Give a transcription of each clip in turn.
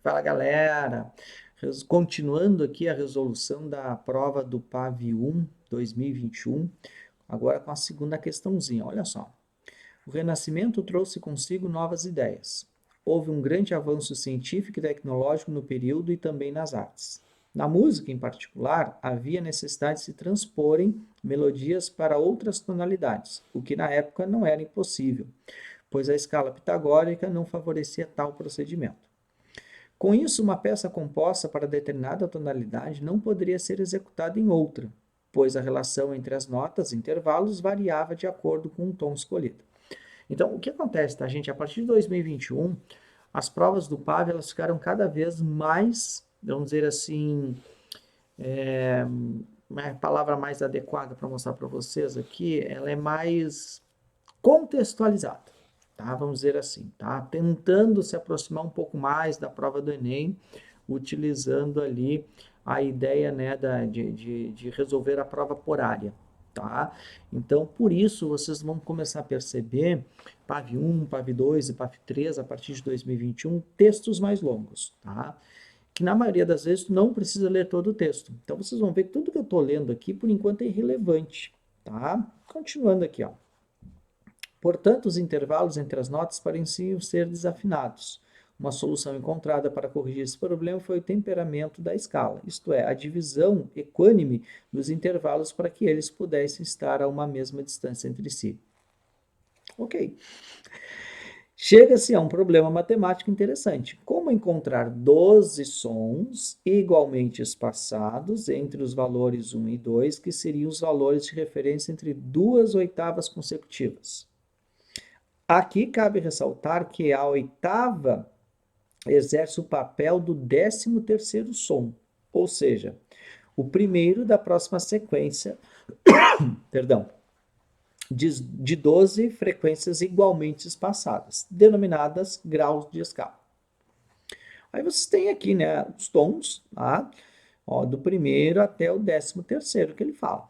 Fala, galera! Continuando aqui a resolução da prova do PAV 1 2021, agora com a segunda questãozinha. Olha só. O Renascimento trouxe consigo novas ideias. Houve um grande avanço científico e tecnológico no período e também nas artes. Na música, em particular, havia necessidade de se transporem melodias para outras tonalidades, o que na época não era impossível, pois a escala pitagórica não favorecia tal procedimento. Com isso, uma peça composta para determinada tonalidade não poderia ser executada em outra, pois a relação entre as notas e intervalos variava de acordo com o tom escolhido. Então, o que acontece, tá, gente? A partir de 2021, as provas do PAV elas ficaram cada vez mais, vamos dizer assim, a palavra mais adequada para mostrar para vocês aqui, ela é mais contextualizada, tá? Vamos dizer assim, tá? Tentando se aproximar um pouco mais da prova do Enem, utilizando ali a ideia, né, de resolver a prova por área, tá? Então, por isso, vocês vão começar a perceber, PAV 1, PAV 2 e PAV 3, a partir de 2021, textos mais longos, tá? Que na maioria das vezes tu não precisa ler todo o texto. Então, vocês vão ver que tudo que eu estou lendo aqui, por enquanto, é irrelevante, tá? Continuando aqui, ó. Portanto, os intervalos entre as notas pareciam ser desafinados. Uma solução encontrada para corrigir esse problema foi o temperamento da escala, isto é, a divisão equânime dos intervalos para que eles pudessem estar a uma mesma distância entre si. Ok. Chega-se a um problema matemático interessante. Como encontrar 12 sons igualmente espaçados entre os valores 1 e 2, que seriam os valores de referência entre duas oitavas consecutivas? Aqui cabe ressaltar que a oitava exerce o papel do 13º som, ou seja, o primeiro da próxima sequência, perdão, de 12 frequências igualmente espaçadas, denominadas graus de escala. Aí vocês têm aqui, né, os tons, tá? Ó, do primeiro até o 13º que ele fala.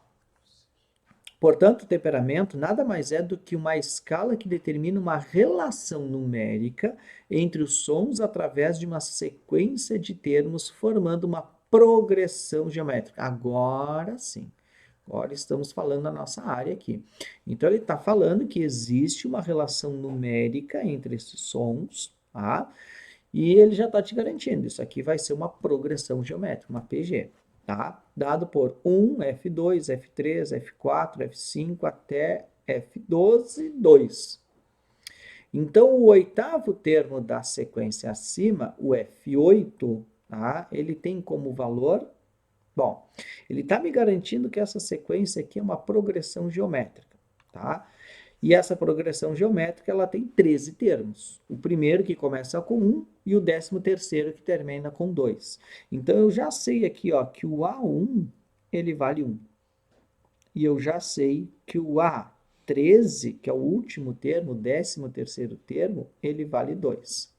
Portanto, o temperamento nada mais é do que uma escala que determina uma relação numérica entre os sons através de uma sequência de termos, formando uma progressão geométrica. Agora sim, agora estamos falando da nossa área aqui. Então, ele está falando que existe uma relação numérica entre esses sons, tá? E ele já está te garantindo, isso aqui vai ser uma progressão geométrica, uma PG, tá? Dado por 1, F2, F3, F4, F5 até F12, 2. Então, o oitavo termo da sequência acima, o F8, tá? Ele tem como valor, bom, ele está me garantindo que essa sequência aqui é uma progressão geométrica, tá? E essa progressão geométrica ela tem 13 termos. O primeiro que começa com 1 e o 13º que termina com 2. Então eu já sei aqui, ó, que o A1 ele vale 1. E eu já sei que o A13, que é o último termo, o 13º termo, ele vale 2.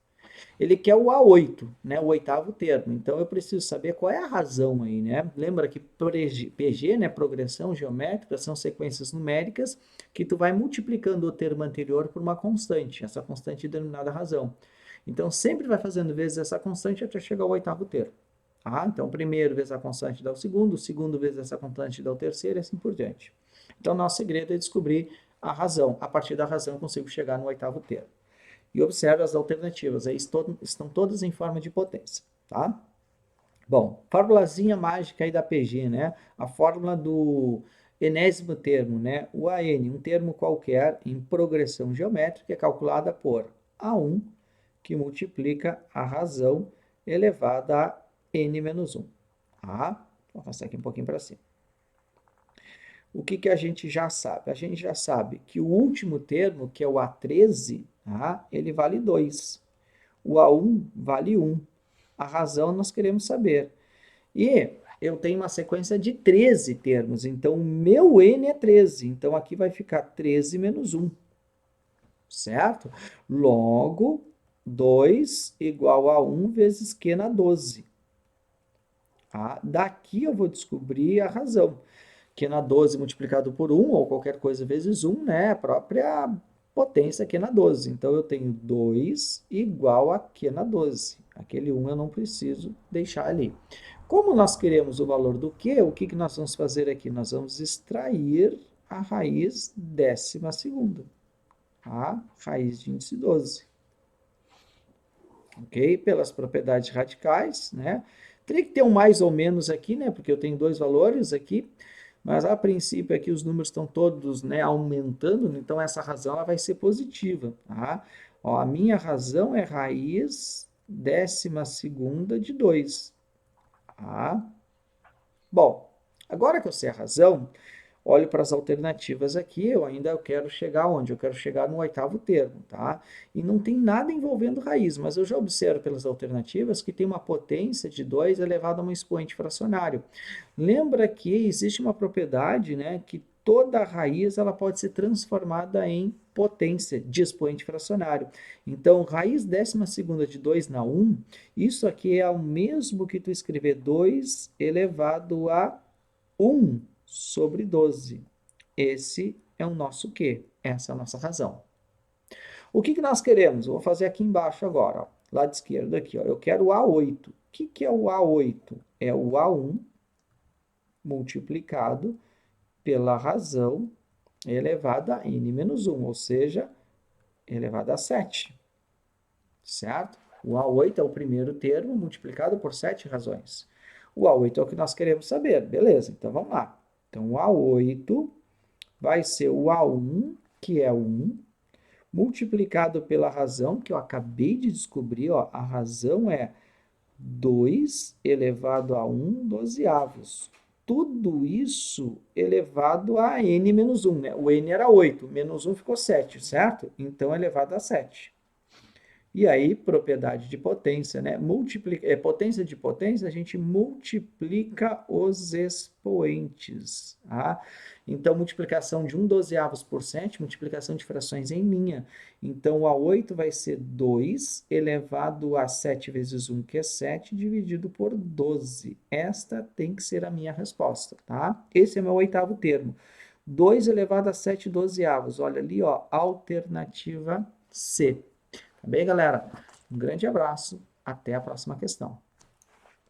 Ele quer o A8, né, o oitavo termo. Então eu preciso saber qual é a razão aí, né? Lembra que PG, né, progressão geométrica, são sequências numéricas que tu vai multiplicando o termo anterior por uma constante. Essa constante é denominada razão. Então sempre vai fazendo vezes essa constante até chegar ao oitavo termo. Ah, então, o primeiro vezes a constante dá o segundo vezes essa constante dá o terceiro e assim por diante. Então, nosso segredo é descobrir a razão. A partir da razão, eu consigo chegar no oitavo termo. E observe as alternativas, aí estão todas em forma de potência, tá? Bom, formulazinha mágica aí da PG, né? A fórmula do enésimo termo, né? O AN, um termo qualquer em progressão geométrica, é calculada por A1, que multiplica a razão elevada a n menos 1. Tá? Vou passar aqui um pouquinho para cima. O que a gente já sabe? A gente já sabe que o último termo, que é o A13, tá? Ele vale 2. O A1 vale 1. A razão nós queremos saber. E eu tenho uma sequência de 13 termos, então o meu n é 13. Então aqui vai ficar 13 menos 1. Certo? Logo, 2 igual a 1 vezes Q na 12. Tá? Daqui eu vou descobrir a razão. Q na 12 multiplicado por 1, ou qualquer coisa vezes 1, né? A própria potência Q na 12. Então, eu tenho 2 igual a Q na 12. Aquele 1 eu não preciso deixar ali. Como nós queremos o valor do Q, o que nós vamos fazer aqui? Nós vamos extrair a raiz 12ª, a raiz de índice 12. Ok? Pelas propriedades radicais, né? Teria que ter um mais ou menos aqui, né? Porque eu tenho dois valores aqui, mas a princípio aqui os números estão todos, né, aumentando, então essa razão ela vai ser positiva, tá? Ó, a minha razão é raiz 12ª de 2. Tá? Bom, agora que eu sei a razão, olho para as alternativas aqui, eu ainda quero chegar onde? Eu quero chegar no 8º termo, tá? E não tem nada envolvendo raiz, mas eu já observo pelas alternativas que tem uma potência de 2 elevado a um expoente fracionário. Lembra que existe uma propriedade, né, que toda raiz ela pode ser transformada em potência de expoente fracionário. Então, raiz 12ª de 2 na 1, isso aqui é o mesmo que tu escrever 2 elevado a 1 sobre 12. Esse é o nosso Q, essa é a nossa razão. O que nós queremos? Eu vou fazer aqui embaixo agora, ó, lado esquerdo aqui. Ó. Eu quero o A8. O que é o A8? É o A1 multiplicado pela razão elevada a n menos 1, ou seja, elevada a 7. Certo? O A8 é o primeiro termo multiplicado por 7 razões. O A8 é o que nós queremos saber. Beleza, então vamos lá. Então, o A8 vai ser o A1, que é 1, multiplicado pela razão, que eu acabei de descobrir, ó, a razão é 2 elevado a 1 dozeavos. Tudo isso elevado a n menos 1, né? O n era 8, menos 1 ficou 7, certo? Então, elevado a 7. E aí, propriedade de potência, né? Potência de potência, a gente multiplica os expoentes, tá? Então, multiplicação de 1 dozeavos por 7, multiplicação de frações em linha. Então, o A8 vai ser 2 elevado a 7 vezes 1, que é 7, dividido por 12. Esta tem que ser a minha resposta, tá? Esse é meu 8º termo. 2 elevado a 7 dozeavos. Olha ali, ó, alternativa C. Tá bem, galera? Um grande abraço. Até a próxima questão.